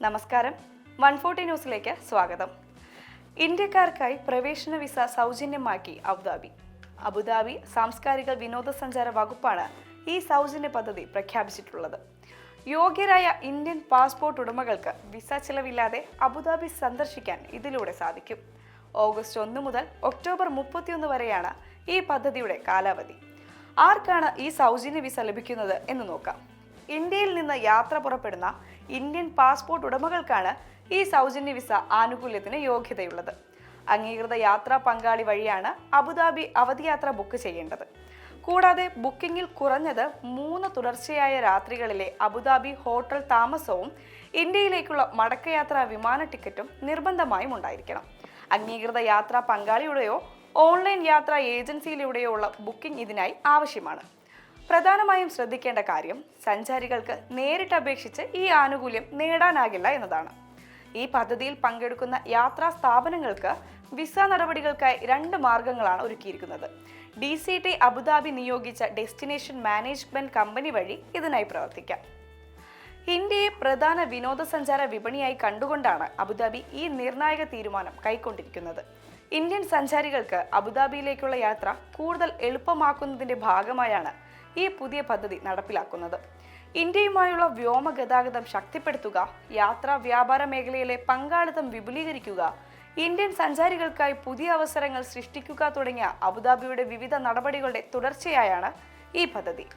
നമസ്കാരം, 140 ന്യൂസിലേക്ക് സ്വാഗതം. ഇന്ത്യക്കാർക്കായി പ്രവേശന വിസ സൗജന്യമാക്കി അബുദാബി. അബുദാബി സാംസ്കാരിക വിനോദസഞ്ചാര വകുപ്പാണ് ഈ സൗജന്യ പദ്ധതി പ്രഖ്യാപിച്ചിട്ടുള്ളത്. യോഗ്യരായ ഇന്ത്യൻ പാസ്പോർട്ട് ഉടമകൾക്ക് വിസ ചിലവില്ലാതെ അബുദാബി സന്ദർശിക്കാൻ ഇതിലൂടെ സാധിക്കും. ഓഗസ്റ്റ് 1 മുതൽ ഒക്ടോബർ 31 വരെയാണ് ഈ പദ്ധതിയുടെ കാലാവധി. ആർക്കാണ് ഈ സൗജന്യ വിസ ലഭിക്കുന്നത് എന്ന് നോക്കാം. ഇന്ത്യയിൽ നിന്ന് യാത്ര പുറപ്പെടുന്ന ഇന്ത്യൻ പാസ്പോർട്ട് ഉടമകൾക്കാണ് ഈ സൗജന്യ വിസ ആനുകൂല്യത്തിന് യോഗ്യതയുള്ളത്. അംഗീകൃത യാത്രാ പങ്കാളി വഴിയാണ് അബുദാബി അവധിയാത്ര ബുക്ക് ചെയ്യേണ്ടത്. കൂടാതെ ബുക്കിംഗിൽ കുറഞ്ഞത് 3 തുടർച്ചയായ രാത്രികളിലെ അബുദാബി ഹോട്ടൽ താമസവും ഇന്ത്യയിലേക്കുള്ള മടക്കയാത്രാ വിമാന ടിക്കറ്റും നിർബന്ധമായും ഉണ്ടായിരിക്കണം. അംഗീകൃത യാത്രാ പങ്കാളിയുടെയോ ഓൺലൈൻ യാത്രാ ഏജൻസിയിലൂടെയോ ഉള്ള ബുക്കിംഗ് ഇതിനായി ആവശ്യമാണ്. പ്രധാനമായും ശ്രദ്ധിക്കേണ്ട കാര്യം സഞ്ചാരികൾക്ക് നേരിട്ട് അപേക്ഷിച്ച് ഈ ആനുകൂല്യം നേടാനാകില്ല എന്നതാണ്. ഈ പദ്ധതിയിൽ പങ്കെടുക്കുന്ന യാത്രാ സ്ഥാപനങ്ങൾക്ക് വിസ നടപടികൾക്കായി 2 മാർഗങ്ങളാണ് ഒരുക്കിയിരിക്കുന്നത്. DCT അബുദാബി നിയോഗിച്ച ഡെസ്റ്റിനേഷൻ മാനേജ്മെന്റ് കമ്പനി വഴി ഇതിനായി പ്രവർത്തിക്കാം. ഇന്ത്യയെ പ്രധാന വിനോദസഞ്ചാര വിപണിയായി കണ്ടുകൊണ്ടാണ് അബുദാബി ഈ നിർണായക തീരുമാനം കൈക്കൊണ്ടിരിക്കുന്നത്. ഇന്ത്യൻ സഞ്ചാരികൾക്ക് അബുദാബിയിലേക്കുള്ള യാത്ര കൂടുതൽ എളുപ്പമാക്കുന്നതിന്റെ ഭാഗമായാണ് ഈ പുതിയ പദ്ധതി നടപ്പിലാക്കുന്നത്. ഇന്ത്യയുമായുള്ള വ്യോമ ഗതാഗതം ശക്തിപ്പെടുത്തുക, യാത്രാ വ്യാപാര മേഖലയിലെ പങ്കാളിത്തം വിപുലീകരിക്കുക, ഇന്ത്യൻ സഞ്ചാരികൾക്കായി പുതിയ അവസരങ്ങൾ സൃഷ്ടിക്കുക തുടങ്ങിയ അബുദാബിയുടെ വിവിധ നടപടികളുടെ തുടർച്ചയായാണ് ഈ പദ്ധതി.